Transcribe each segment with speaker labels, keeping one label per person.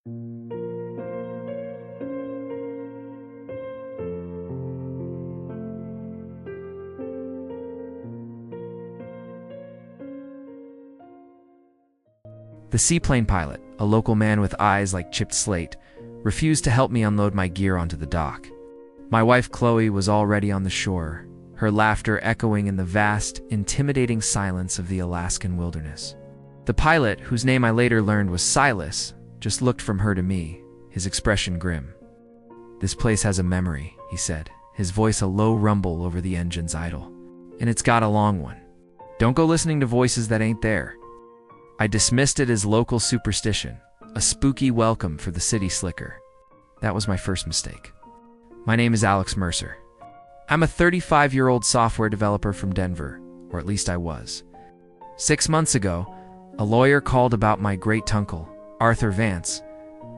Speaker 1: The seaplane pilot, a local man with eyes like chipped slate, refused to help me unload my gear onto the dock. My wife Chloe was already on the shore, her laughter echoing in the vast, intimidating silence of the Alaskan wilderness. The pilot, whose name I later learned was Silas, just looked from her to me, his expression grim. "This place has a memory," he said, his voice a low rumble over the engine's idle. "And it's got a long one. Don't go listening to voices that ain't there." I dismissed it as local superstition, a spooky welcome for the city slicker. That was my first mistake. My name is Alex Mercer. I'm a 35-year-old software developer from Denver, or at least I was. 6 months ago, a lawyer called about my great-uncle, Arthur Vance,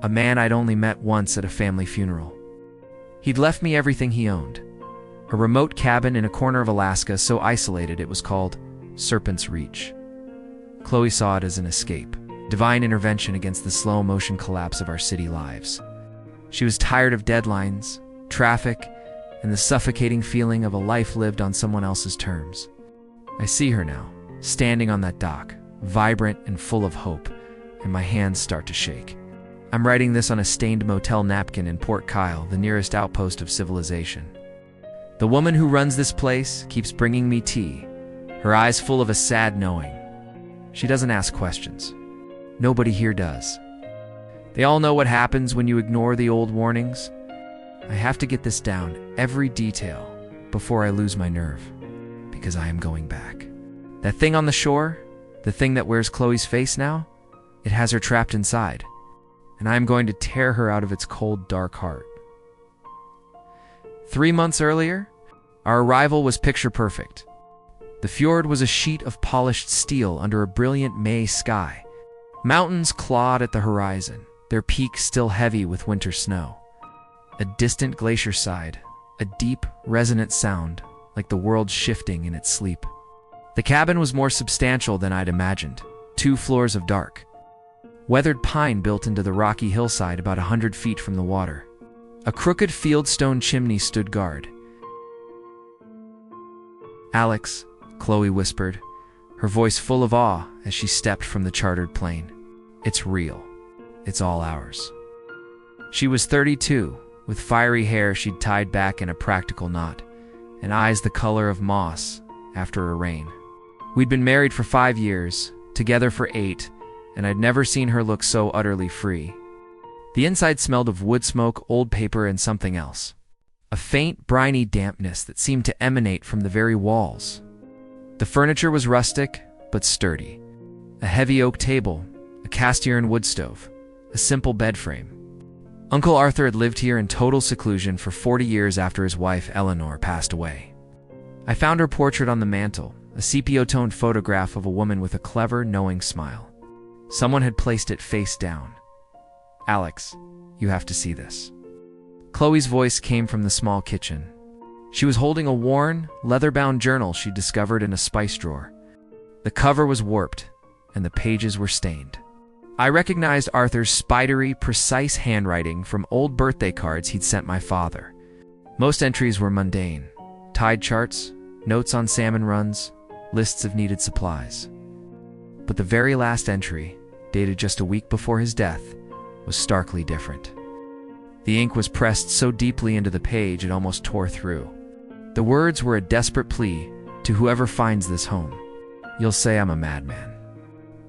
Speaker 1: a man I'd only met once at a family funeral. He'd left me everything he owned. A remote cabin in a corner of Alaska so isolated it was called Serpent's Reach. Chloe saw it as an escape, divine intervention against the slow-motion collapse of our city lives. She was tired of deadlines, traffic, and the suffocating feeling of a life lived on someone else's terms. I see her now, standing on that dock, vibrant and full of hope, and my hands start to shake. I'm writing this on a stained motel napkin in Port Kyle, the nearest outpost of civilization. The woman who runs this place keeps bringing me tea, her eyes full of a sad knowing. She doesn't ask questions. Nobody here does. They all know what happens when you ignore the old warnings. I have to get this down, every detail, before I lose my nerve, because I am going back. That thing on the shore, the thing that wears Chloe's face now, it has her trapped inside, and I am going to tear her out of its cold, dark heart. 3 months earlier, our arrival was picture perfect. The fjord was a sheet of polished steel under a brilliant May sky. Mountains clawed at the horizon, their peaks still heavy with winter snow. A distant glacier sighed, a deep, resonant sound, like the world shifting in its sleep. The cabin was more substantial than I'd imagined, 2 floors of dark. Weathered pine built into the rocky hillside about 100 feet from the water. A crooked fieldstone chimney stood guard. "Alex," Chloe whispered, her voice full of awe as she stepped from the chartered plane. "It's real. It's all ours." She was 32, with fiery hair she'd tied back in a practical knot, and eyes the color of moss after a rain. We'd been married for 5 years, together for 8, and I'd never seen her look so utterly free. The inside smelled of wood smoke, old paper, and something else. A faint, briny dampness that seemed to emanate from the very walls. The furniture was rustic, but sturdy. A heavy oak table, a cast-iron wood stove, a simple bed frame. Uncle Arthur had lived here in total seclusion for 40 years after his wife, Eleanor, passed away. I found her portrait on the mantel, a sepia-toned photograph of a woman with a clever, knowing smile. Someone had placed it face down. "Alex, you have to see this." Chloe's voice came from the small kitchen. She was holding a worn, leather-bound journal she'd discovered in a spice drawer. The cover was warped, and the pages were stained. I recognized Arthur's spidery, precise handwriting from old birthday cards he'd sent my father. Most entries were mundane. Tide charts, notes on salmon runs, lists of needed supplies. But the very last entry, dated just a week before his death, was starkly different. The ink was pressed so deeply into the page it almost tore through. The words were a desperate plea to whoever finds this home. "You'll say I'm a madman."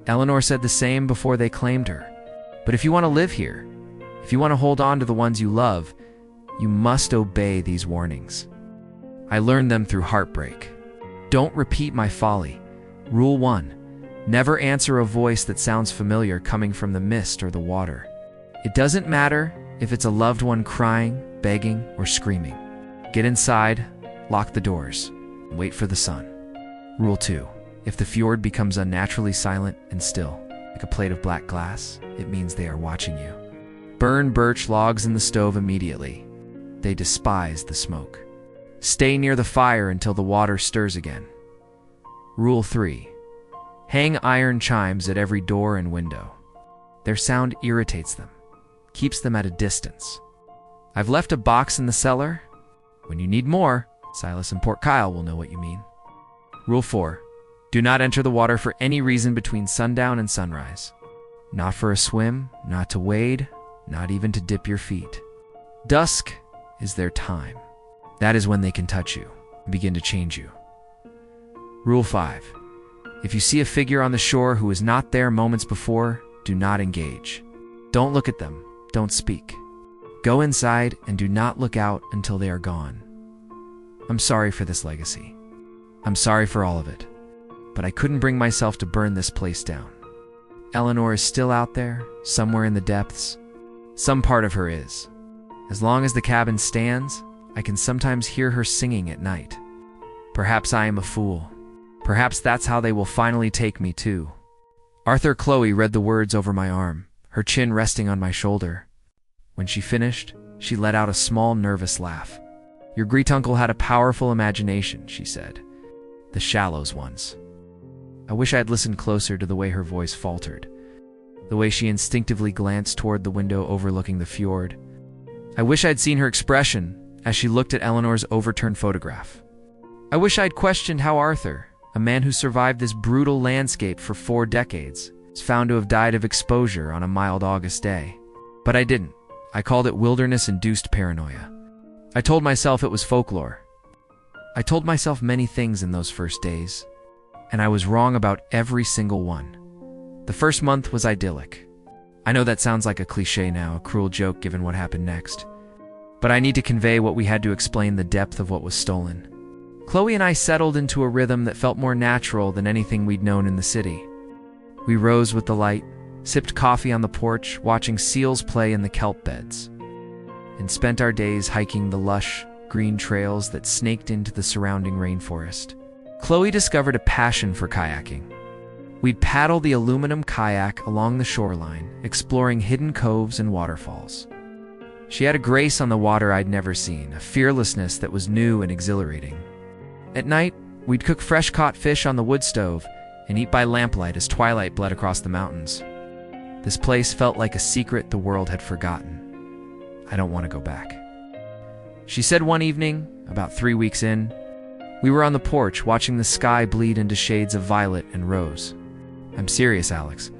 Speaker 1: Eleanor said the same before they claimed her. But if you want to live here, if you want to hold on to the ones you love, you must obey these warnings. I learned them through heartbreak. Don't repeat my folly. Rule 1. Never answer a voice that sounds familiar coming from the mist or the water. It doesn't matter if it's a loved one crying, begging, or screaming. Get inside, lock the doors, and wait for the sun. Rule 2. If the fjord becomes unnaturally silent and still, like a plate of black glass, it means they are watching you. Burn birch logs in the stove immediately. They despise the smoke. Stay near the fire until the water stirs again. Rule 3. Hang iron chimes at every door and window. Their sound irritates them. keeps them at a distance. I've left a box in the cellar. When you need more, Silas and Port Kyle will know what you mean. Rule 4. Do not enter the water for any reason between sundown and sunrise. Not for a swim, not to wade, not even to dip your feet. Dusk is their time. That is when they can touch you and begin to change you. Rule 5. If you see a figure on the shore who was not there moments before, do not engage. Don't look at them. Don't speak. Go inside and do not look out until they are gone. I'm sorry for this legacy. I'm sorry for all of it. But I couldn't bring myself to burn this place down. Eleanor is still out there, somewhere in the depths. Some part of her is. As long as the cabin stands, I can sometimes hear her singing at night. Perhaps I am a fool. Perhaps that's how they will finally take me too. Arthur Chloe read the words over my arm, her chin resting on my shoulder. When she finished, she let out a small, nervous laugh. Your great-uncle had a powerful imagination, she said. The Shallows ones. I wish I had listened closer to the way her voice faltered, the way she instinctively glanced toward the window overlooking the fjord. I wish I'd seen her expression as she looked at Eleanor's overturned photograph. I wish I'd questioned how Arthur, a man who survived this brutal landscape for 4 decades, is found to have died of exposure on a mild August day. But I didn't. I called it wilderness-induced paranoia. I told myself it was folklore. I told myself many things in those first days, and I was wrong about every single one. The first month was idyllic. I know that sounds like a cliche now, a cruel joke given what happened next. But I need to convey what we had to explain the depth of what was stolen. Chloe and I settled into a rhythm that felt more natural than anything we'd known in the city. We rose with the light, sipped coffee on the porch, watching seals play in the kelp beds, and spent our days hiking the lush, green trails that snaked into the surrounding rainforest. Chloe discovered a passion for kayaking. We'd paddle the aluminum kayak along the shoreline, exploring hidden coves and waterfalls. She had a grace on the water I'd never seen, a fearlessness that was new and exhilarating. At night, we'd cook fresh-caught fish on the wood stove and eat by lamplight as twilight bled across the mountains. This place felt like a secret the world had forgotten. I don't want to go back. She said one evening, about 3 weeks in, we were on the porch watching the sky bleed into shades of violet and rose. I'm serious, Alex.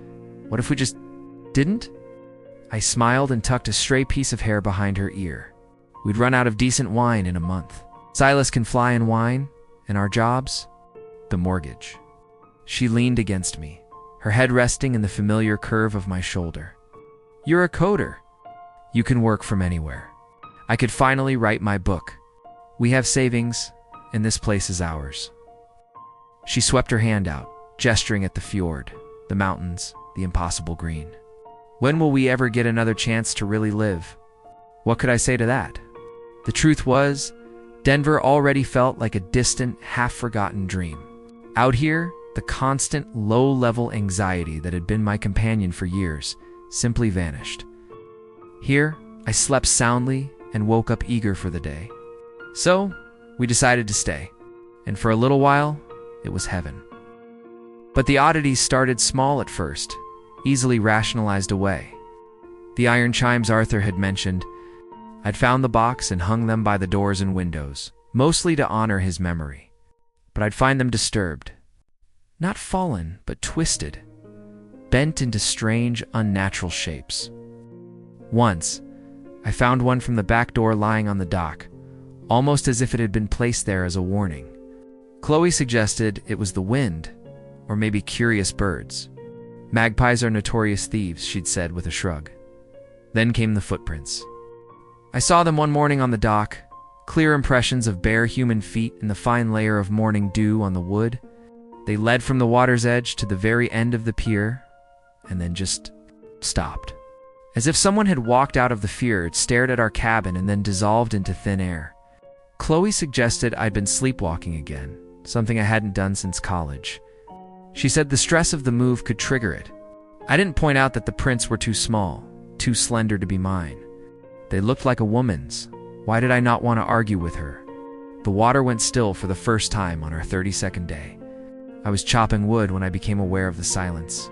Speaker 1: What if we just didn't? I smiled and tucked a stray piece of hair behind her ear. We'd run out of decent wine in a month. Silas can fly in wine, and our jobs? The mortgage. She leaned against me, her head resting in the familiar curve of my shoulder. You're a coder. You can work from anywhere. I could finally write my book. We have savings, and this place is ours. She swept her hand out, gesturing at the fjord, the mountains, the impossible green. When will we ever get another chance to really live? What could I say to that? The truth was, Denver already felt like a distant, half-forgotten dream. Out here, the constant, low-level anxiety that had been my companion for years simply vanished. Here, I slept soundly and woke up eager for the day. So, we decided to stay, and for a little while, it was heaven. But the oddities started small at first, easily rationalized away. The iron chimes Arthur had mentioned, I'd found the box and hung them by the doors and windows, mostly to honor his memory. But I'd find them disturbed. Not fallen, but twisted, bent into strange, unnatural shapes. Once, I found one from the back door lying on the dock, almost as if it had been placed there as a warning. Chloe suggested it was the wind, or maybe curious birds. Magpies are notorious thieves, she'd said with a shrug. Then came the footprints. I saw them one morning on the dock, clear impressions of bare human feet in the fine layer of morning dew on the wood. They led from the water's edge to the very end of the pier, and then just stopped. As if someone had walked out of the fjord, stared at our cabin, and then dissolved into thin air. Chloe suggested I'd been sleepwalking again, something I hadn't done since college. She said the stress of the move could trigger it. I didn't point out that the prints were too small, too slender to be mine. They looked like a woman's. Why did I not want to argue with her? The water went still for the first time on our 32nd day. I was chopping wood when I became aware of the silence.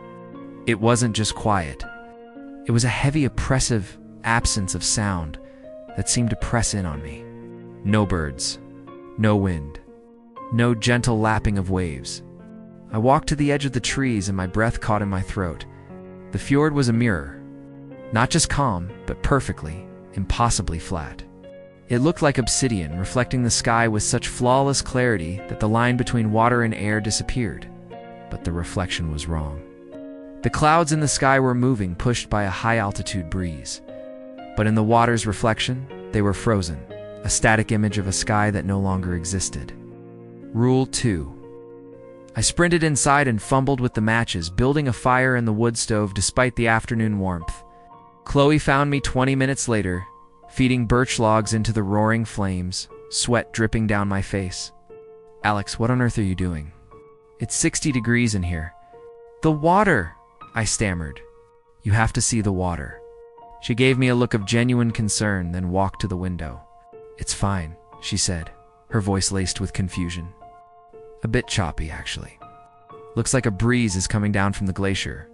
Speaker 1: It wasn't just quiet. It was a heavy, oppressive absence of sound that seemed to press in on me. No birds, no wind, no gentle lapping of waves. I walked to the edge of the trees and my breath caught in my throat. The fjord was a mirror, not just calm, but perfectly, impossibly flat. It looked like obsidian, reflecting the sky with such flawless clarity that the line between water and air disappeared. But the reflection was wrong. The clouds in the sky were moving, pushed by a high-altitude breeze. But in the water's reflection, they were frozen, a static image of a sky that no longer existed. Rule 2. I sprinted inside and fumbled with the matches, building a fire in the wood stove despite the afternoon warmth. Chloe found me 20 minutes later, feeding birch logs into the roaring flames, sweat dripping down my face. "Alex, what on earth are you doing? It's 60 degrees in here." "The water," I stammered. "You have to see the water." She gave me a look of genuine concern, then walked to the window. "It's fine," she said, her voice laced with confusion. A bit choppy, actually. "Looks like a breeze is coming down from the glacier."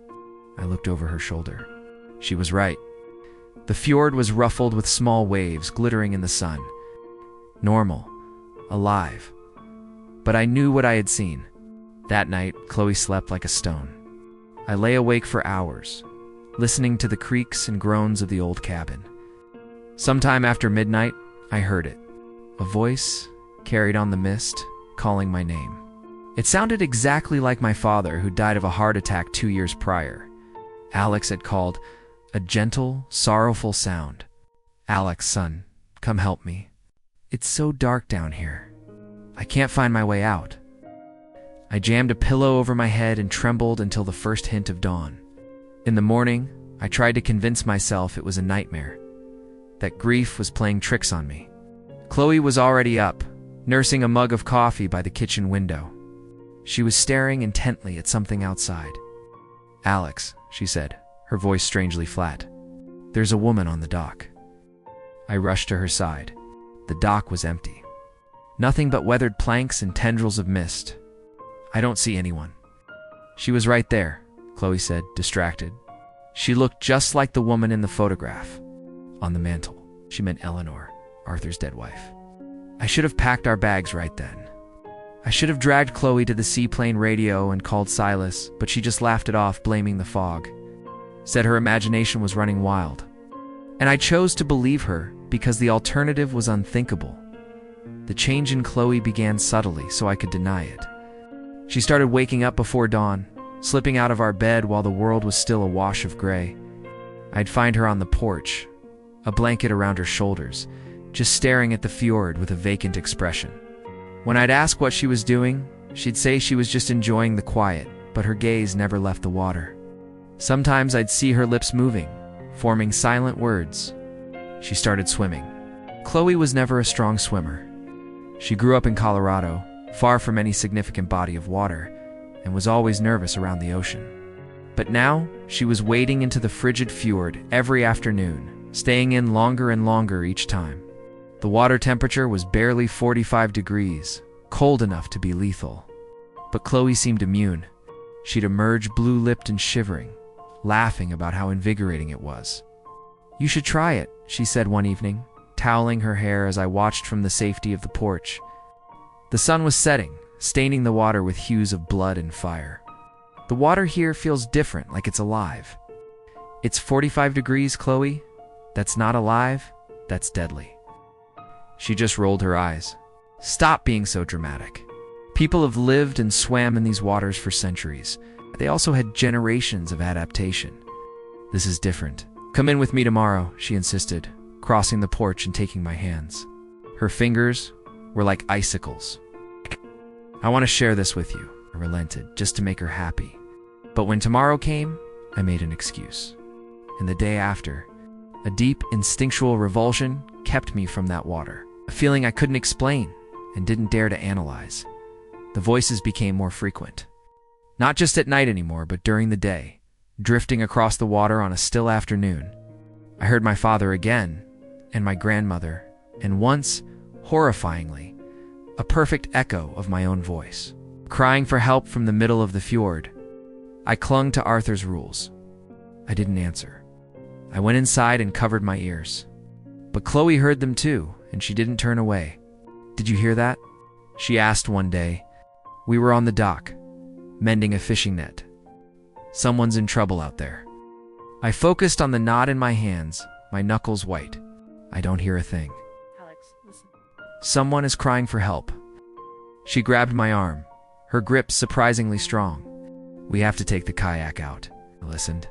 Speaker 1: I looked over her shoulder. She was right. The fjord was ruffled with small waves glittering in the sun. Normal. Alive. But I knew what I had seen. That night, Chloe slept like a stone. I lay awake for hours, listening to the creaks and groans of the old cabin. Sometime after midnight, I heard it. A voice, carried on the mist, calling my name. It sounded exactly like my father, who died of a heart attack 2 years prior. Alex had called, a gentle, sorrowful sound. "Alex, son, come help me. It's so dark down here. I can't find my way out." I jammed a pillow over my head and trembled until the first hint of dawn. In the morning, I tried to convince myself it was a nightmare, that grief was playing tricks on me. Chloe was already up, nursing a mug of coffee by the kitchen window. She was staring intently at something outside. "Alex," she said, her voice strangely flat. "There's a woman on the dock." I rushed to her side. The dock was empty. Nothing but weathered planks and tendrils of mist. "I don't see anyone." "She was right there," Chloe said, distracted. She looked just like the woman in the photograph. On the mantel. She meant Eleanor, Arthur's dead wife. I should have packed our bags right then. I should have dragged Chloe to the seaplane radio and called Silas, but she just laughed it off, blaming the fog. Said her imagination was running wild. And I chose to believe her because the alternative was unthinkable. The change in Chloe began subtly, so I could deny it. She started waking up before dawn, slipping out of our bed while the world was still a wash of gray. I'd find her on the porch, a blanket around her shoulders, just staring at the fjord with a vacant expression. When I'd ask what she was doing, she'd say she was just enjoying the quiet, but her gaze never left the water. Sometimes I'd see her lips moving, forming silent words. She started swimming. Chloe was never a strong swimmer. She grew up in Colorado, far from any significant body of water, and was always nervous around the ocean. But now, she was wading into the frigid fjord every afternoon, staying in longer and longer each time. The water temperature was barely 45 degrees, cold enough to be lethal. But Chloe seemed immune. She'd emerge blue-lipped and shivering, laughing about how invigorating it was. "You should try it," she said one evening, toweling her hair as I watched from the safety of the porch. The sun was setting, staining the water with hues of blood and fire. "The water here feels different, like it's alive." "It's 45 degrees, Chloe. That's not alive, that's deadly." She just rolled her eyes. "Stop being so dramatic. People have lived and swam in these waters for centuries. They also had generations of adaptation. This is different. Come in with me tomorrow," she insisted, crossing the porch and taking my hands. Her fingers were like icicles. "I want to share this with you," I relented, just to make her happy. But when tomorrow came, I made an excuse. And the day after, a deep, instinctual revulsion kept me from that water. A feeling I couldn't explain and didn't dare to analyze. The voices became more frequent. Not just at night anymore, but during the day, drifting across the water on a still afternoon. I heard my father again, and my grandmother, and once, horrifyingly, a perfect echo of my own voice, crying for help from the middle of the fjord. I clung to Arthur's rules. I didn't answer. I went inside and covered my ears. But Chloe heard them too, and she didn't turn away. "Did you hear that?" she asked one day. We were on the dock, mending a fishing net. "Someone's in trouble out there." I focused on the knot in my hands, my knuckles white. "I don't hear a thing."
Speaker 2: Alex, listen.
Speaker 1: "Someone is crying for help." She grabbed my arm, her grip surprisingly strong. "We have to take the kayak out." I listened.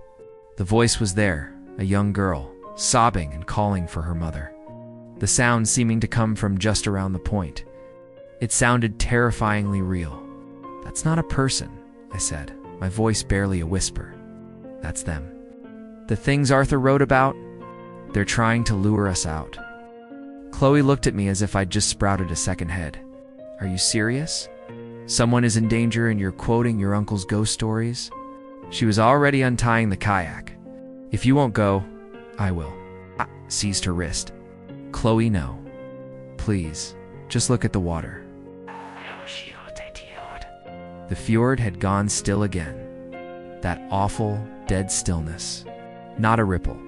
Speaker 1: The voice was there, a young girl, sobbing and calling for her mother. The sound seeming to come from just around the point. It sounded terrifyingly real. "That's not a person," I said, my voice barely a whisper. "That's them. The things Arthur wrote about, they're trying to lure us out." Chloe looked at me as if I'd just sprouted a second head. "Are you serious? Someone is in danger and you're quoting your uncle's ghost stories?" She was already untying the kayak. "If you won't go, I will." I seized her wrist. "Chloe, no. Please, just look at the water." The fjord had gone still again. That awful, dead stillness. Not a ripple.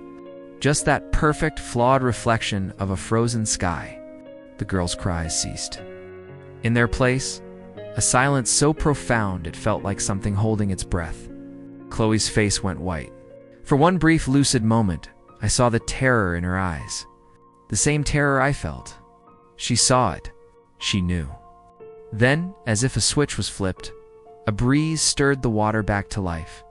Speaker 1: Just that perfect, flawed reflection of a frozen sky. The girls' cries ceased. In their place, a silence so profound it felt like something holding its breath. Chloe's face went white. For one brief lucid moment, I saw the terror in her eyes. The same terror I felt. She saw it. She knew. Then, as if a switch was flipped, a breeze stirred the water back to life.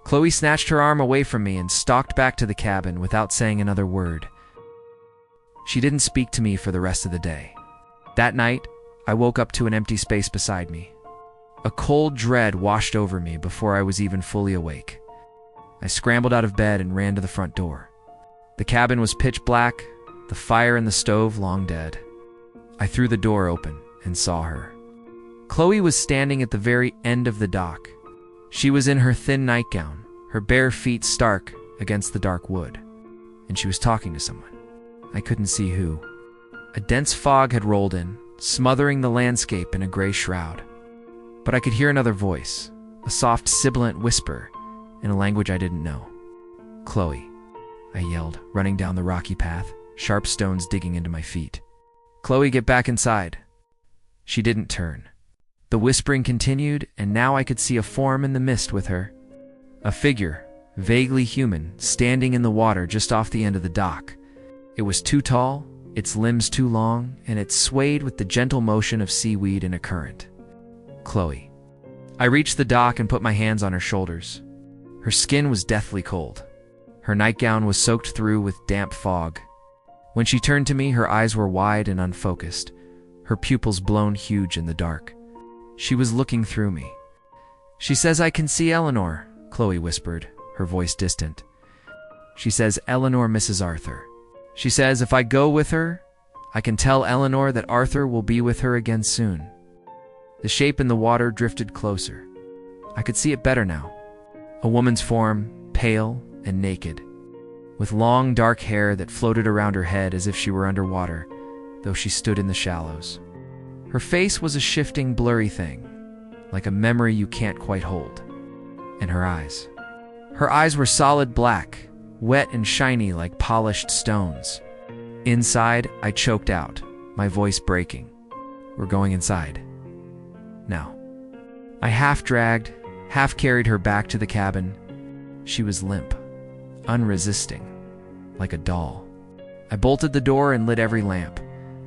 Speaker 1: Chloe snatched her arm away from me and stalked back to the cabin without saying another word. She didn't speak to me for the rest of the day. That night, I woke up to an empty space beside me. A cold dread washed over me before I was even fully awake. I scrambled out of bed and ran to the front door. The cabin was pitch black, the fire in the stove long dead. I threw the door open and saw her. Chloe was standing at the very end of the dock. She was in her thin nightgown, her bare feet stark against the dark wood, and she was talking to someone. I couldn't see who. A dense fog had rolled in, smothering the landscape in a gray shroud. But I could hear another voice, a soft, sibilant whisper in a language I didn't know. "Chloe," I yelled, running down the rocky path, sharp stones digging into my feet. "Chloe, get back inside." She didn't turn. The whispering continued, and now I could see a form in the mist with her. A figure, vaguely human, standing in the water just off the end of the dock. It was too tall, its limbs too long, and it swayed with the gentle motion of seaweed in a current. Chloe. I reached the dock and put my hands on her shoulders. Her skin was deathly cold. Her nightgown was soaked through with damp fog. When she turned to me, her eyes were wide and unfocused, her pupils blown huge in the dark. She was looking through me. "She says I can see Eleanor," Chloe whispered, her voice distant. "She says Eleanor misses Arthur. She says if I go with her, I can tell Eleanor that Arthur will be with her again soon." The shape in the water drifted closer. I could see it better now. A woman's form, pale and naked, with long dark hair that floated around her head as if she were underwater, though she stood in the shallows. Her face was a shifting, blurry thing, like a memory you can't quite hold. And her eyes. Her eyes were solid black, wet and shiny like polished stones. Inside, I choked out, my voice breaking. "We're going inside. Now." I half dragged, half carried her back to the cabin. She was limp, unresisting, like a doll. I bolted the door and lit every lamp,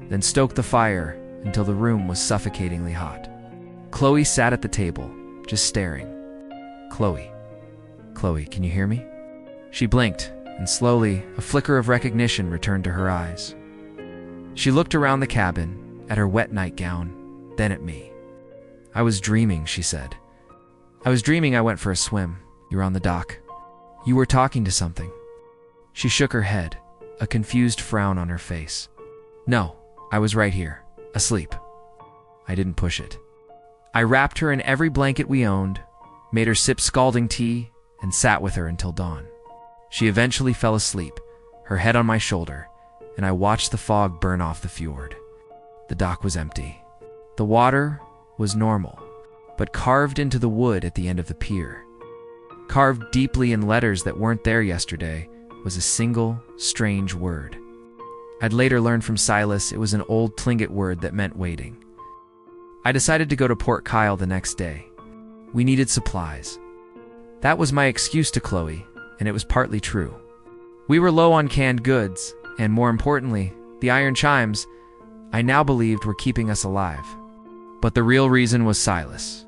Speaker 1: then stoked the fire until the room was suffocatingly hot. Chloe sat at the table, just staring. "Chloe. Chloe, can you hear me?" She blinked, and slowly, a flicker of recognition returned to her eyes. She looked around the cabin, at her wet nightgown, then at me. "I was dreaming," she said. "I was dreaming I went for a swim. You were on the dock. You were talking to something." She shook her head, a confused frown on her face. "No, I was right here, asleep." I didn't push it. I wrapped her in every blanket we owned, made her sip scalding tea, and sat with her until dawn. She eventually fell asleep, her head on my shoulder, and I watched the fog burn off the fjord. The dock was empty. The water was normal, but carved into the wood at the end of the pier. Carved deeply in letters that weren't there yesterday, was a single, strange word. I'd later learned from Silas it was an old Tlingit word that meant waiting. I decided to go to Port Kyle the next day. We needed supplies. That was my excuse to Chloe, and it was partly true. We were low on canned goods, and more importantly, the iron chimes I now believed were keeping us alive. But the real reason was Silas.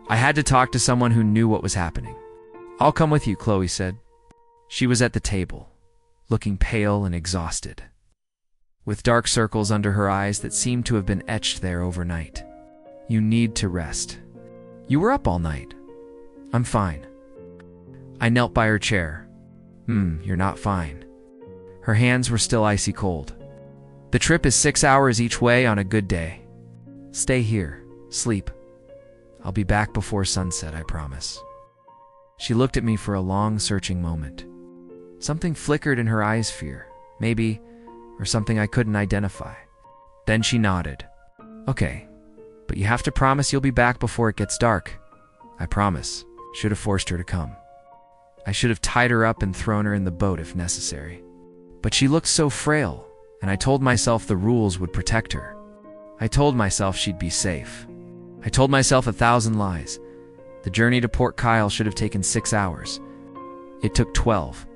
Speaker 1: I had to talk to someone who knew what was happening. "I'll come with you," Chloe said. She was at the table, looking pale and exhausted, with dark circles under her eyes that seemed to have been etched there overnight. "You need to rest. You were up all night." "I'm fine." I knelt by her chair. You're not fine." Her hands were still icy cold. "The trip is 6 hours each way on a good day. Stay here. Sleep. I'll be back before sunset, I promise." She looked at me for a long, searching moment. Something flickered in her eyes, fear, maybe, or something I couldn't identify. Then she nodded. "Okay, but you have to promise you'll be back before it gets dark." "I promise." Should have forced her to come. I should have tied her up and thrown her in the boat if necessary. But she looked so frail, and I told myself the rules would protect her. I told myself she'd be safe. I told myself 1,000 lies. The journey to Port Kyle should have taken 6 hours. It took 12.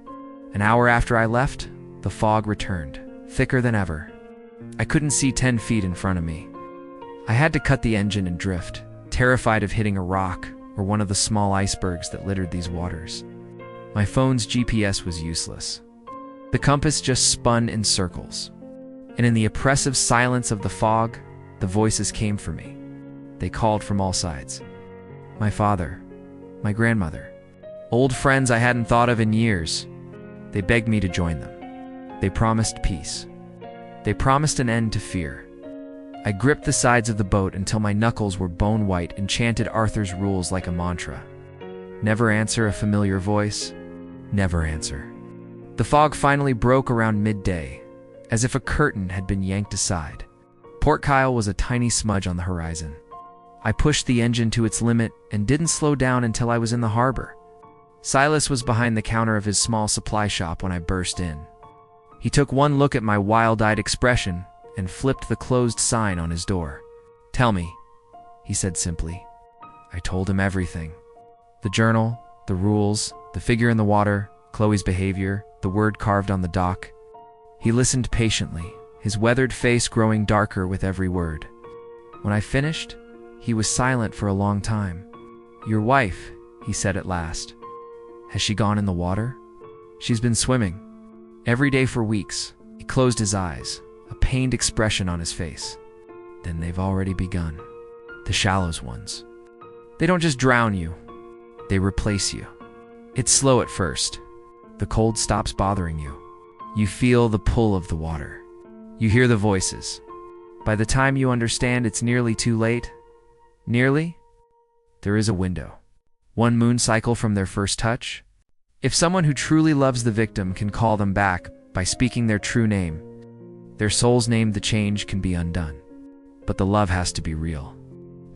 Speaker 1: An hour after I left, the fog returned, thicker than ever. I couldn't see 10 feet in front of me. I had to cut the engine and drift, terrified of hitting a rock or one of the small icebergs that littered these waters. My phone's GPS was useless. The compass just spun in circles. And in the oppressive silence of the fog, the voices came for me. They called from all sides. My father, my grandmother, old friends I hadn't thought of in years. They begged me to join them. They promised peace. They promised an end to fear. I gripped the sides of the boat until my knuckles were bone white and chanted Arthur's rules like a mantra. Never answer a familiar voice. Never answer. The fog finally broke around midday, as if a curtain had been yanked aside. Port Kyle was a tiny smudge on the horizon. I pushed the engine to its limit and didn't slow down until I was in the harbor. Silas was behind the counter of his small supply shop when I burst in. He took one look at my wild-eyed expression and flipped the closed sign on his door. "Tell me," he said simply. I told him everything. The journal, the rules, the figure in the water, Chloe's behavior, the word carved on the dock. He listened patiently, his weathered face growing darker with every word. When I finished, he was silent for a long time. "Your wife," he said at last. "Has she gone in the water?" "She's been swimming. Every day for weeks." He closed his eyes, a pained expression on his face. "Then they've already begun. The shallows ones. They don't just drown you. They replace you. It's slow at first. The cold stops bothering you. You feel the pull of the water. You hear the voices. By the time you understand it's nearly too late, there is a window. One moon cycle from their first touch. If someone who truly loves the victim can call them back by speaking their true name, their soul's name, the change can be undone. But the love has to be real.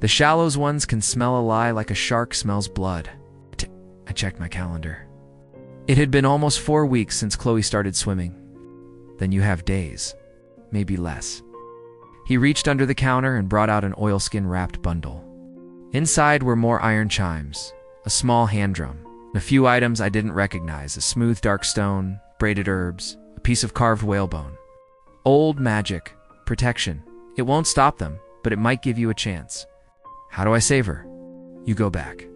Speaker 1: The shallows ones can smell a lie like a shark smells blood." I checked my calendar. It had been almost 4 weeks since Chloe started swimming. "Then you have days, maybe less." He reached under the counter and brought out an oilskin-wrapped bundle. Inside were more iron chimes, a small hand drum, and a few items I didn't recognize: a smooth dark stone, braided herbs, a piece of carved whalebone. Old magic, protection. It won't stop them, but it might give you a chance. How do I save her? You go back.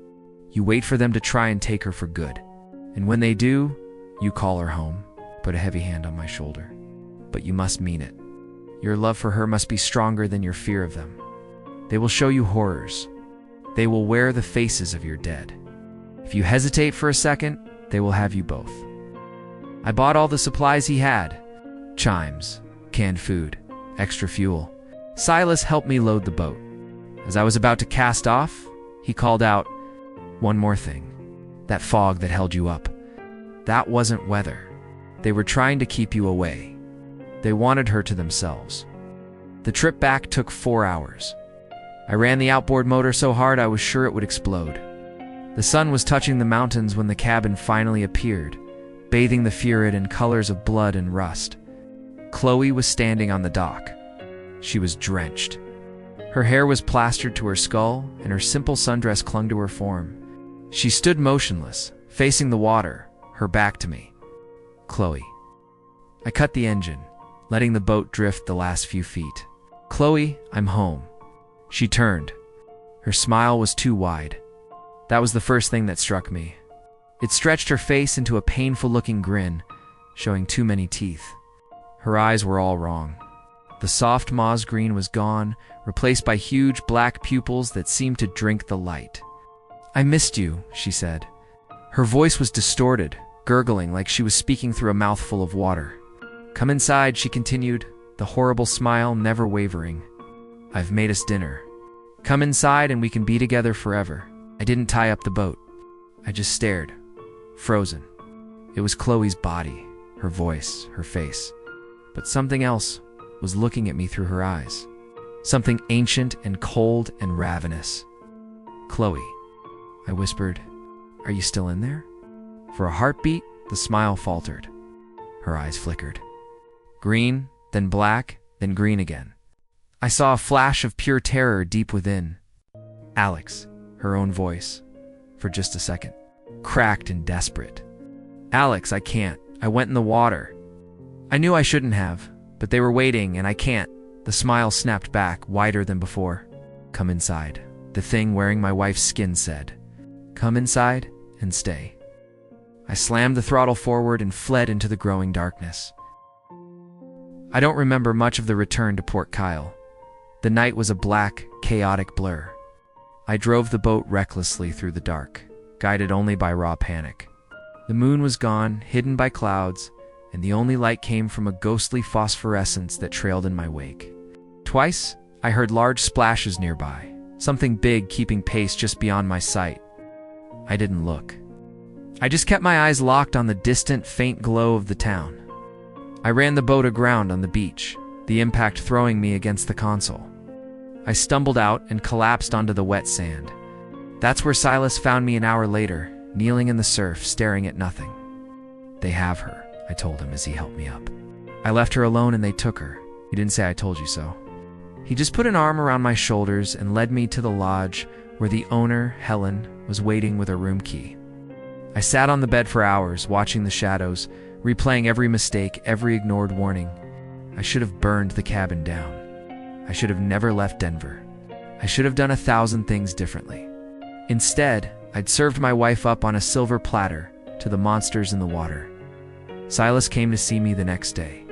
Speaker 1: You wait for them to try and take her for good. And when they do, you call her home. Put a heavy hand on my shoulder. But you must mean it. Your love for her must be stronger than your fear of them. They will show you horrors. They will wear the faces of your dead. If you hesitate for a second, they will have you both. I bought all the supplies he had. Chimes, canned food, extra fuel. Silas helped me load the boat. As I was about to cast off, he called out, "One more thing. That fog that held you up. That wasn't weather. They were trying to keep you away. They wanted her to themselves." The trip back took 4 hours. I ran the outboard motor so hard I was sure it would explode. The sun was touching the mountains when the cabin finally appeared, bathing the fjord in colors of blood and rust. Chloe was standing on the dock. She was drenched. Her hair was plastered to her skull, and her simple sundress clung to her form. She stood motionless, facing the water, her back to me. Chloe. I cut the engine, letting the boat drift the last few feet. Chloe, I'm home. She turned. Her smile was too wide. That was the first thing that struck me. It stretched her face into a painful-looking grin, showing too many teeth. Her eyes were all wrong. The soft moss green was gone, replaced by huge black pupils that seemed to drink the light. I missed you, she said. Her voice was distorted, gurgling like she was speaking through a mouthful of water. Come inside, she continued, the horrible smile never wavering. I've made us dinner. Come inside and we can be together forever. I didn't tie up the boat. I just stared, frozen. It was Chloe's body, her voice, her face. But something else was looking at me through her eyes. Something ancient and cold and ravenous. Chloe, I whispered, are you still in there? For a heartbeat, the smile faltered. Her eyes flickered. Green, then black, then green again. I saw a flash of pure terror deep within. Alex, her own voice, for just a second, cracked and desperate. Alex, I can't. I went in the water. I knew I shouldn't have, but they were waiting and I can't. The smile snapped back, wider than before. Come inside, the thing wearing my wife's skin said. Come inside and stay. I slammed the throttle forward and fled into the growing darkness. I don't remember much of the return to Port Kyle. The night was a black, chaotic blur. I drove the boat recklessly through the dark, guided only by raw panic. The moon was gone, hidden by clouds, and the only light came from a ghostly phosphorescence that trailed in my wake. Twice, I heard large splashes nearby, something big keeping pace just beyond my sight. I didn't look. I just kept my eyes locked on the distant, faint glow of the town. I ran the boat aground on the beach, the impact throwing me against the console. I stumbled out and collapsed onto the wet sand. That's where Silas found me an hour later, kneeling in the surf, staring at nothing. They have her, I told him as he helped me up. I left her alone and they took her. He didn't say I told you so. He just put an arm around my shoulders and led me to the lodge where the owner, Helen, was waiting with a room key. I sat on the bed for hours, watching the shadows, replaying every mistake, every ignored warning. I should have burned the cabin down. I should have never left Denver. I should have done 1,000 things differently. Instead, I'd served my wife up on a silver platter to the monsters in the water. Silas came to see me the next day.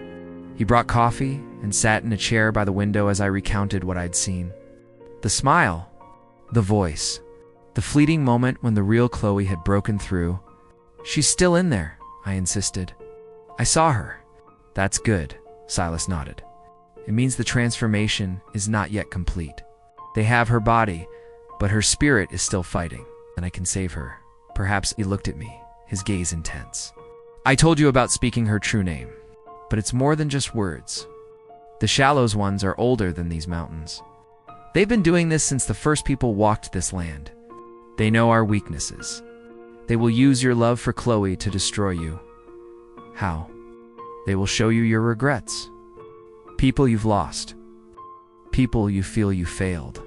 Speaker 1: He brought coffee and sat in a chair by the window as I recounted what I'd seen. The smile, the voice, the fleeting moment when the real Chloe had broken through. She's still in there, I insisted. I saw her. That's good, Silas nodded. It means the transformation is not yet complete. They have her body, but her spirit is still fighting, and I can save her. Perhaps he looked at me, his gaze intense. I told you about speaking her true name, but it's more than just words. The Shallows ones are older than these mountains. They've been doing this since the first people walked this land. They know our weaknesses. They will use your love for Chloe to destroy you. How? They will show you your regrets. People you've lost. People you feel you failed.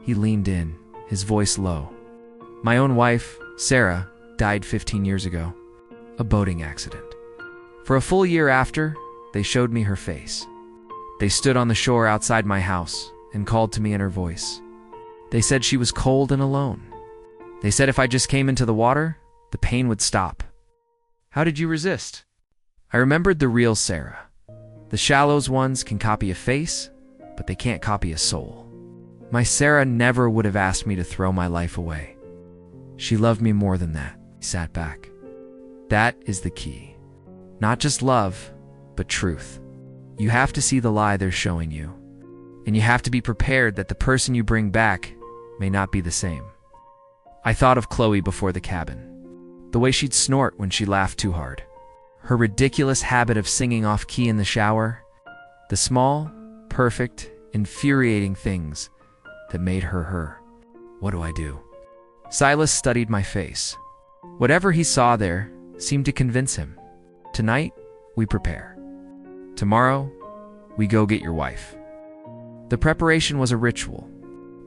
Speaker 1: He leaned in, his voice low. My own wife, Sarah, died 15 years ago. A boating accident. For a full year after, they showed me her face. They stood on the shore outside my house and called to me in her voice. They said she was cold and alone. They said if I just came into the water, the pain would stop. How did you resist? I remembered the real Sarah. The Shallows ones can copy a face, but they can't copy a soul. My Sarah never would have asked me to throw my life away. She loved me more than that. He sat back. That is the key. Not just love, but truth. You have to see the lie they're showing you. And you have to be prepared that the person you bring back may not be the same. I thought of Chloe before the cabin. The way she'd snort when she laughed too hard. Her ridiculous habit of singing off key in the shower. The small, perfect, infuriating things that made her her. What do I do? Silas studied my face. Whatever he saw there, seemed to convince him. Tonight, we prepare. Tomorrow, we go get your wife. The preparation was a ritual.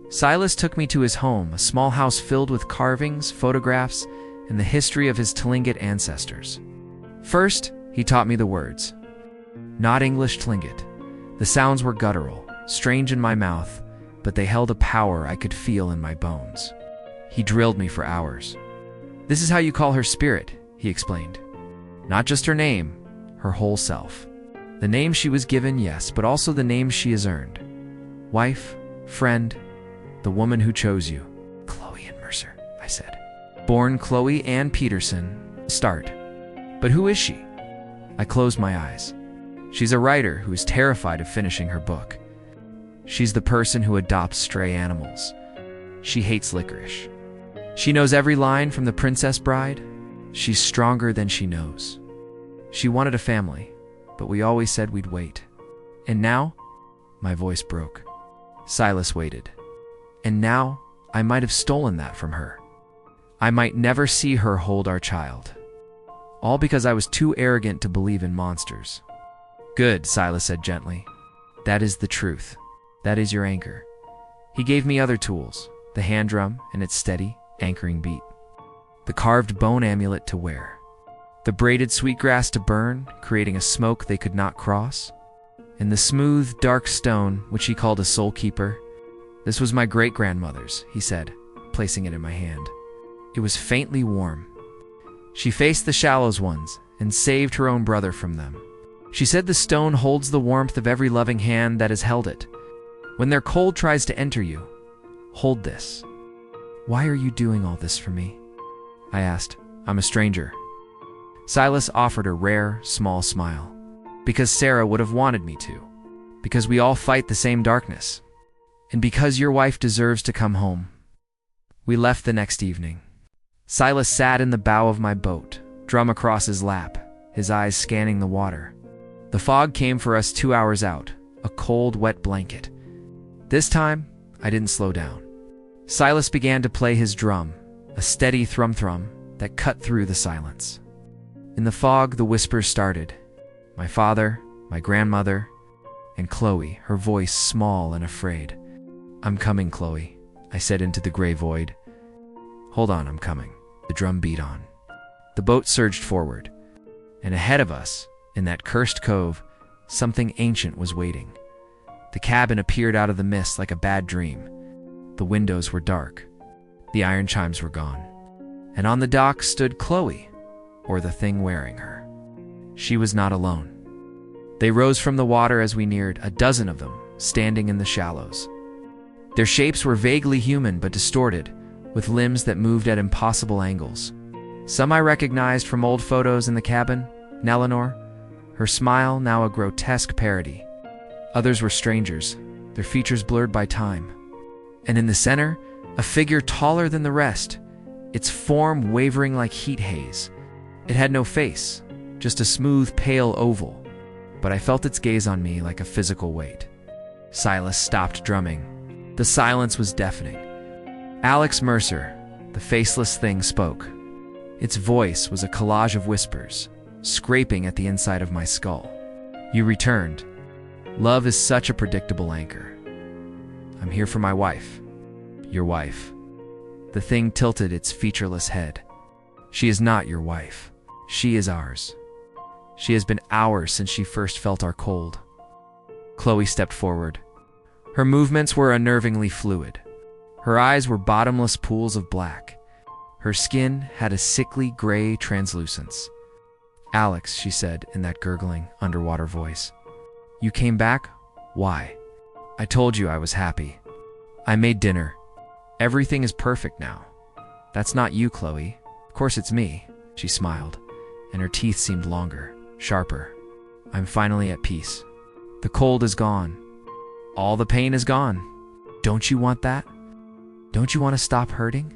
Speaker 1: Silas took me to his home, a small house filled with carvings, photographs, and the history of his Tlingit ancestors. First, he taught me the words. Not English Tlingit. The sounds were guttural, strange in my mouth, but they held a power I could feel in my bones. He drilled me for hours. This is how you call her spirit, he explained. Not just her name, her whole self. The name she was given, yes, but also the name she has earned. Wife, friend, the woman who chose you. Chloe and Mercer, I said. Born Chloe Ann Peterson, start. But who is she? I closed my eyes. She's a writer who is terrified of finishing her book. She's the person who adopts stray animals. She hates licorice. She knows every line from The Princess Bride. She's stronger than she knows. She wanted a family, but we always said we'd wait. And now, my voice broke. Silas waited. And now, I might have stolen that from her. I might never see her hold our child. All because I was too arrogant to believe in monsters. Good, Silas said gently. That is the truth. That is your anchor. He gave me other tools, the hand drum and its steady, anchoring beat. The carved bone amulet to wear. The braided sweetgrass to burn, creating a smoke they could not cross. And the smooth, dark stone, which he called a soul keeper. This was my great-grandmother's, he said, placing it in my hand. It was faintly warm. She faced the Shallows ones and saved her own brother from them. She said the stone holds the warmth of every loving hand that has held it. When their cold tries to enter you, hold this. Why are you doing all this for me? I asked. I'm a stranger. Silas offered a rare, small smile. Because Sarah would have wanted me to. Because we all fight the same darkness. And because your wife deserves to come home. We left the next evening. Silas sat in the bow of my boat, drum across his lap, his eyes scanning the water. The fog came for us 2 hours out, a cold, wet blanket. This time, I didn't slow down. Silas began to play his drum, a steady thrum-thrum that cut through the silence. In the fog, the whispers started. My father, my grandmother, and Chloe, her voice small and afraid. I'm coming, Chloe, I said into the gray void. Hold on, I'm coming. The drum beat on. The boat surged forward, and ahead of us, in that cursed cove, something ancient was waiting. The cabin appeared out of the mist like a bad dream. The windows were dark. The iron chimes were gone. And on the dock stood Chloe, or the thing wearing her. She was not alone. They rose from the water as we neared, a dozen of them, standing in the shallows. Their shapes were vaguely human but distorted, with limbs that moved at impossible angles. Some I recognized from old photos in the cabin, Nelinor, her smile now a grotesque parody. Others were strangers, their features blurred by time. And in the center, a figure taller than the rest, its form wavering like heat haze. It had no face, just a smooth, pale oval, but I felt its gaze on me like a physical weight. Silas stopped drumming. The silence was deafening. Alex Mercer, the faceless thing, spoke. Its voice was a collage of whispers, scraping at the inside of my skull. You returned. Love is such a predictable anchor. I'm here for my wife. Your wife. The thing tilted its featureless head. She is not your wife. She is ours. She has been ours since she first felt our cold. Chloe stepped forward. Her movements were unnervingly fluid. Her eyes were bottomless pools of black. Her skin had a sickly gray translucence. Alex, she said in that gurgling, underwater voice. You came back? Why? I told you I was happy. I made dinner. Everything is perfect now. That's not you, Chloe. Of course it's me. She smiled, and her teeth seemed longer, sharper. I'm finally at peace. The cold is gone. All the pain is gone. Don't you want that? Don't you want to stop hurting?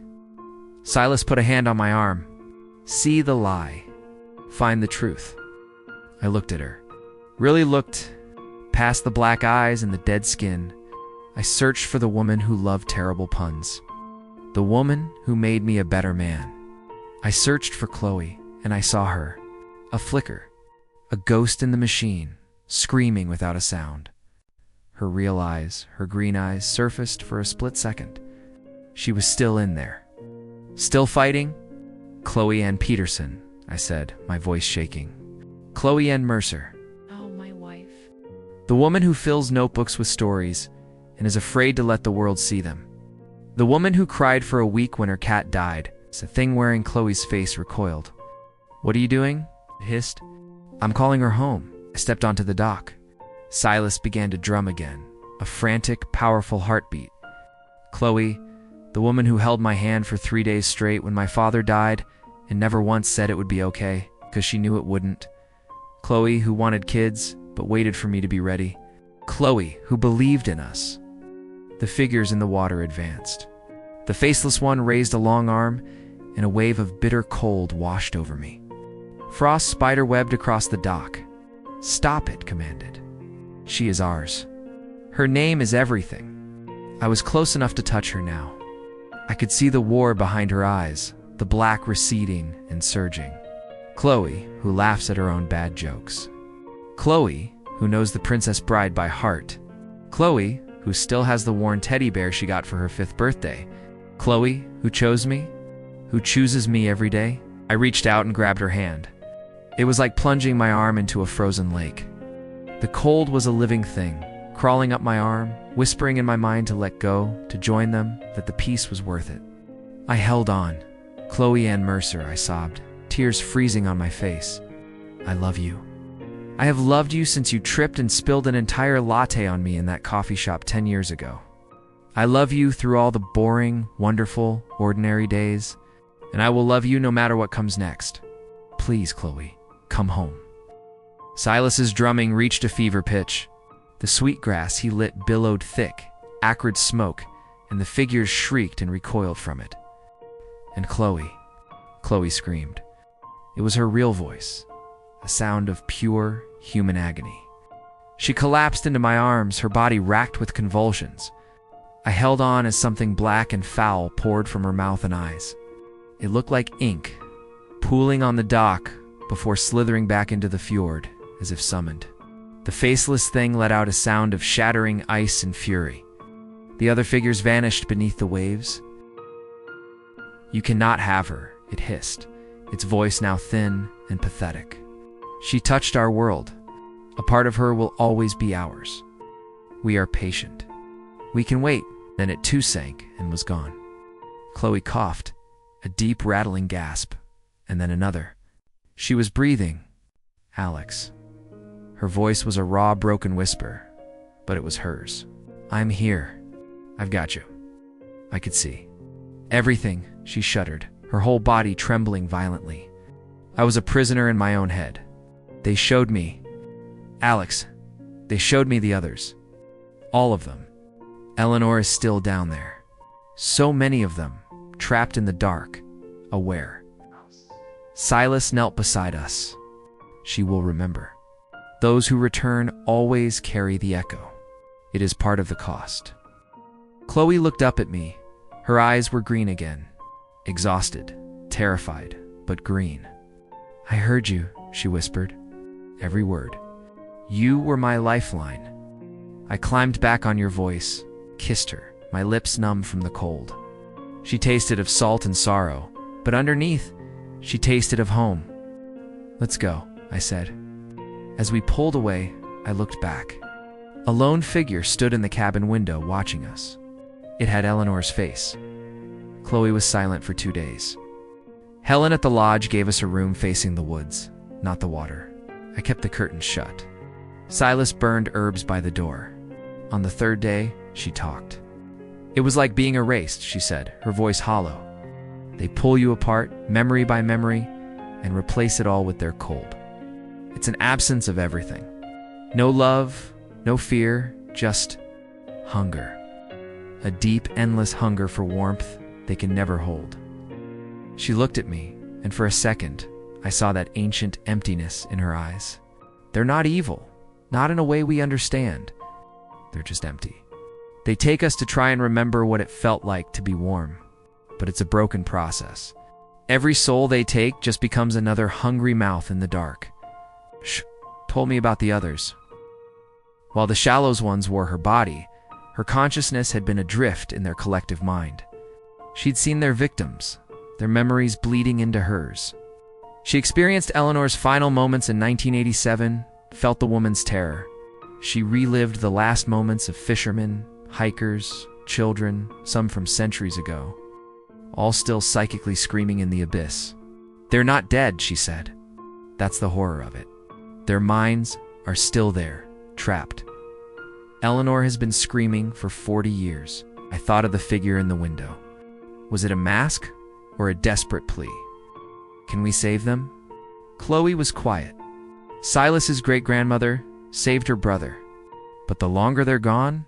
Speaker 1: Silas put a hand on my arm. See the lie. Find the truth. I looked at her. Really looked past the black eyes and the dead skin. I searched for the woman who loved terrible puns. The woman who made me a better man. I searched for Chloe, and I saw her. A flicker. A ghost in the machine, screaming without a sound. Her real eyes, her green eyes, surfaced for a split second. She was still in there. Still fighting? Chloe Ann Peterson, I said, my voice shaking. Chloe Ann Mercer.
Speaker 2: Oh, my wife.
Speaker 1: The woman who fills notebooks with stories and is afraid to let the world see them. The woman who cried for a week when her cat died. The thing wearing Chloe's face recoiled. What are you doing? I hissed. I'm calling her home. I stepped onto the dock. Silas began to drum again, a frantic, powerful heartbeat. Chloe, the woman who held my hand for 3 days straight when my father died and never once said it would be okay, because she knew it wouldn't. Chloe, who wanted kids, but waited for me to be ready. Chloe, who believed in us. The figures in the water advanced. The faceless one raised a long arm, and a wave of bitter cold washed over me. Frost spider-webbed across the dock. Stop it, commanded. She is ours. Her name is everything. I was close enough to touch her now. I could see the war behind her eyes, the black receding and surging. Chloe, who laughs at her own bad jokes. Chloe, who knows the Princess Bride by heart. Chloe, who still has the worn teddy bear she got for her 5th birthday. Chloe, who chose me, who chooses me every day. I reached out and grabbed her hand. It was like plunging my arm into a frozen lake. The cold was a living thing, crawling up my arm, whispering in my mind to let go, to join them, that the peace was worth it. I held on. Chloe Ann Mercer, I sobbed, tears freezing on my face. I love you. I have loved you since you tripped and spilled an entire latte on me in that coffee shop 10 years ago. I love you through all the boring, wonderful, ordinary days, and I will love you no matter what comes next. Please, Chloe, come home. Silas's drumming reached a fever pitch. The sweetgrass he lit billowed thick, acrid smoke, and the figures shrieked and recoiled from it. And Chloe screamed. It was her real voice, a sound of pure human agony. She collapsed into my arms, her body racked with convulsions. I held on as something black and foul poured from her mouth and eyes. It looked like ink, pooling on the dock before slithering back into the fjord, as if summoned. The faceless thing let out a sound of shattering ice and fury. The other figures vanished beneath the waves. You cannot have her, it hissed, its voice now thin and pathetic. She touched our world. A part of her will always be ours. We are patient. We can wait. Then it too sank and was gone. Chloe coughed, a deep rattling gasp, and then another. She was breathing. Alex. Her voice was a raw, broken whisper, but it was hers. I'm here. I've got you. I could see. Everything, she shuddered, her whole body trembling violently. I was a prisoner in my own head. They showed me. Alex, they showed me the others. All of them. Eleanor is still down there. So many of them, trapped in the dark, aware. Silas knelt beside us. She will remember. Those who return always carry the echo. It is part of the cost. Chloe looked up at me. Her eyes were green again. Exhausted, terrified, but green. I heard you, she whispered. Every word. You were my lifeline. I climbed back on your voice, kissed her, my lips numb from the cold. She tasted of salt and sorrow, but underneath, she tasted of home. Let's go, I said. As we pulled away, I looked back. A lone figure stood in the cabin window watching us. It had Eleanor's face. Chloe was silent for 2 days. Helen at the lodge gave us a room facing the woods, not the water. I kept the curtains shut. Silas burned herbs by the door. On the 3rd day, she talked. It was like being erased, she said, her voice hollow. They pull you apart, memory by memory, and replace it all with their cold. It's an absence of everything. No love, no fear, just hunger. A deep, endless hunger for warmth they can never hold. She looked at me, and for a second, I saw that ancient emptiness in her eyes. They're not evil, not in a way we understand. They're just empty. They take us to try and remember what it felt like to be warm, but it's a broken process. Every soul they take just becomes another hungry mouth in the dark. Shh, told me about the others. While the Shallows ones wore her body, her consciousness had been adrift in their collective mind. She'd seen their victims, their memories bleeding into hers. She experienced Eleanor's final moments in 1987, felt the woman's terror. She relived the last moments of fishermen, hikers, children, some from centuries ago, all still psychically screaming in the abyss. They're not dead, she said. That's the horror of it. Their minds are still there, trapped. Eleanor has been screaming for 40 years. I thought of the figure in the window. Was it a mask or a desperate plea? Can we save them? Chloe was quiet. Silas's great-grandmother saved her brother. But the longer they're gone,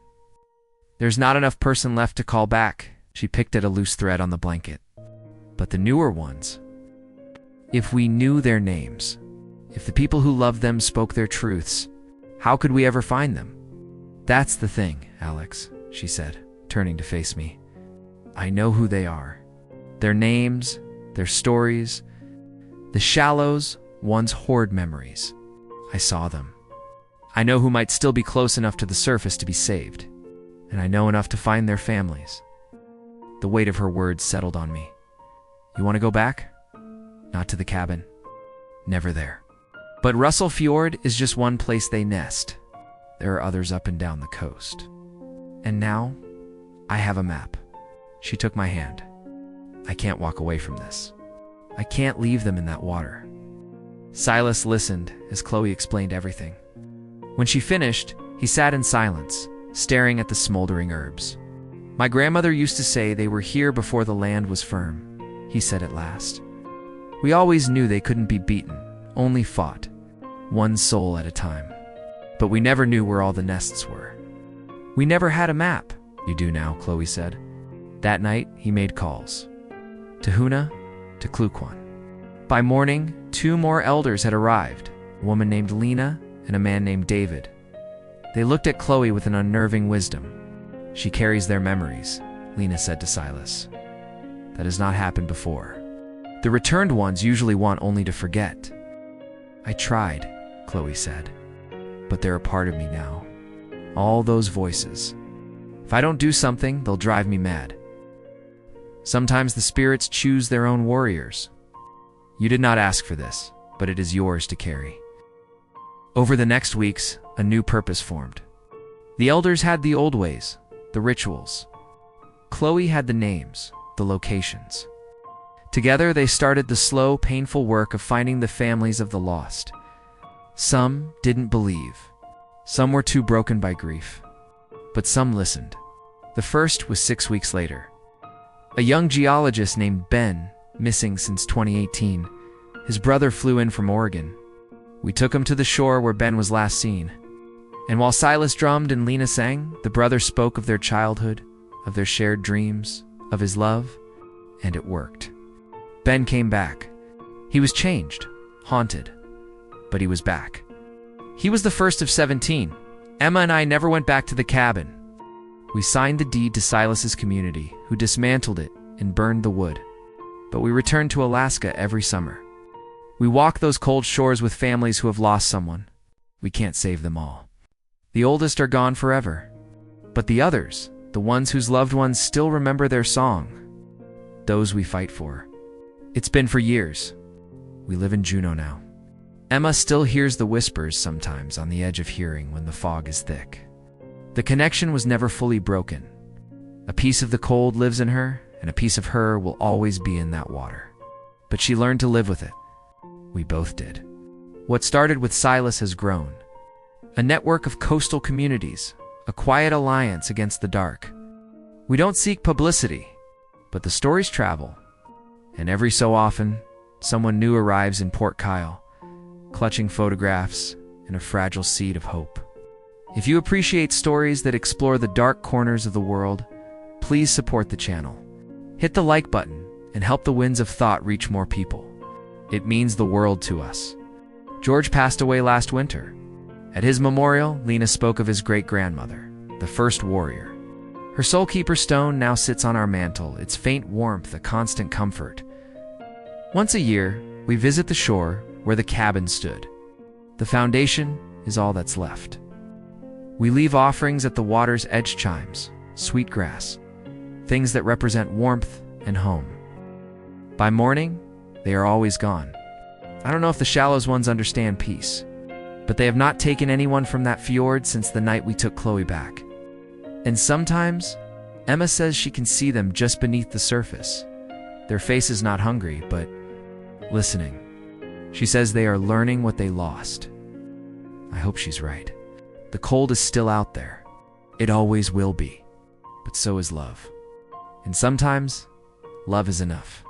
Speaker 1: there's not enough person left to call back. She picked at a loose thread on the blanket. But the newer ones, if we knew their names, if the people who loved them spoke their truths, how could we ever find them? That's the thing, Alex, she said, turning to face me. I know who they are. Their names, their stories. The Shallows once hoard memories. I saw them. I know who might still be close enough to the surface to be saved. And I know enough to find their families. The weight of her words settled on me. You want to go back? Not to the cabin. Never there. But Russell Fjord is just one place they nest. There are others up and down the coast. And now, I have a map. She took my hand. I can't walk away from this. I can't leave them in that water. Silas listened as Chloe explained everything. When she finished, he sat in silence, staring at the smoldering herbs. My grandmother used to say they were here before the land was firm, he said at last. We always knew they couldn't be beaten, only fought, one soul at a time. But we never knew where all the nests were. We never had a map. You do now, Chloe said. That night, he made calls. To Huna, to Kluquan. By morning, 2 more elders had arrived, a woman named Lena and a man named David. They looked at Chloe with an unnerving wisdom. She carries their memories, Lena said to Silas. That has not happened before. The returned ones usually want only to forget. I tried, Chloe said, but they're a part of me now. All those voices. If I don't do something, they'll drive me mad. Sometimes the spirits choose their own warriors. You did not ask for this, but it is yours to carry. Over the next weeks, a new purpose formed. The elders had the old ways, the rituals. Chloe had the names, the locations. Together, they started the slow, painful work of finding the families of the lost. Some didn't believe. Some were too broken by grief. But some listened. The first was 6 weeks later. A young geologist named Ben, missing since 2018. His brother flew in from Oregon. We took him to the shore where Ben was last seen. And while Silas drummed and Lena sang, the brothers spoke of their childhood, of their shared dreams, of his love, and it worked. Ben came back. He was changed, haunted, but he was back. He was the first of 17. Emma and I never went back to the cabin. We signed the deed to Silas's community, who dismantled it and burned the wood. But we returned to Alaska every summer. We walk those cold shores with families who have lost someone. We can't save them all. The oldest are gone forever. But the others, the ones whose loved ones still remember their song, those we fight for. It's been for years. We live in Juneau now. Emma still hears the whispers sometimes on the edge of hearing when the fog is thick. The connection was never fully broken. A piece of the cold lives in her, and a piece of her will always be in that water. But she learned to live with it. We both did. What started with Silas has grown. A network of coastal communities, a quiet alliance against the dark. We don't seek publicity, but the stories travel. And every so often, someone new arrives in Port Kyle, clutching photographs and a fragile seed of hope. If you appreciate stories that explore the dark corners of the world, please support the channel. Hit the like button and help the winds of thought reach more people. It means the world to us. George passed away last winter. At his memorial, Lena spoke of his great-grandmother, the first warrior. Her soul keeper stone now sits on our mantle, its faint warmth a constant comfort. Once a year, we visit the shore where the cabin stood. The foundation is all that's left. We leave offerings at the water's edge, chimes, sweet grass, things that represent warmth and home. By morning, they are always gone. I don't know if the Shallows ones understand peace, but they have not taken anyone from that fjord since the night we took Chloe back. And sometimes, Emma says she can see them just beneath the surface. Their faces not hungry, but listening. She says they are learning what they lost. I hope she's right. The cold is still out there. It always will be. But so is love. And sometimes, love is enough.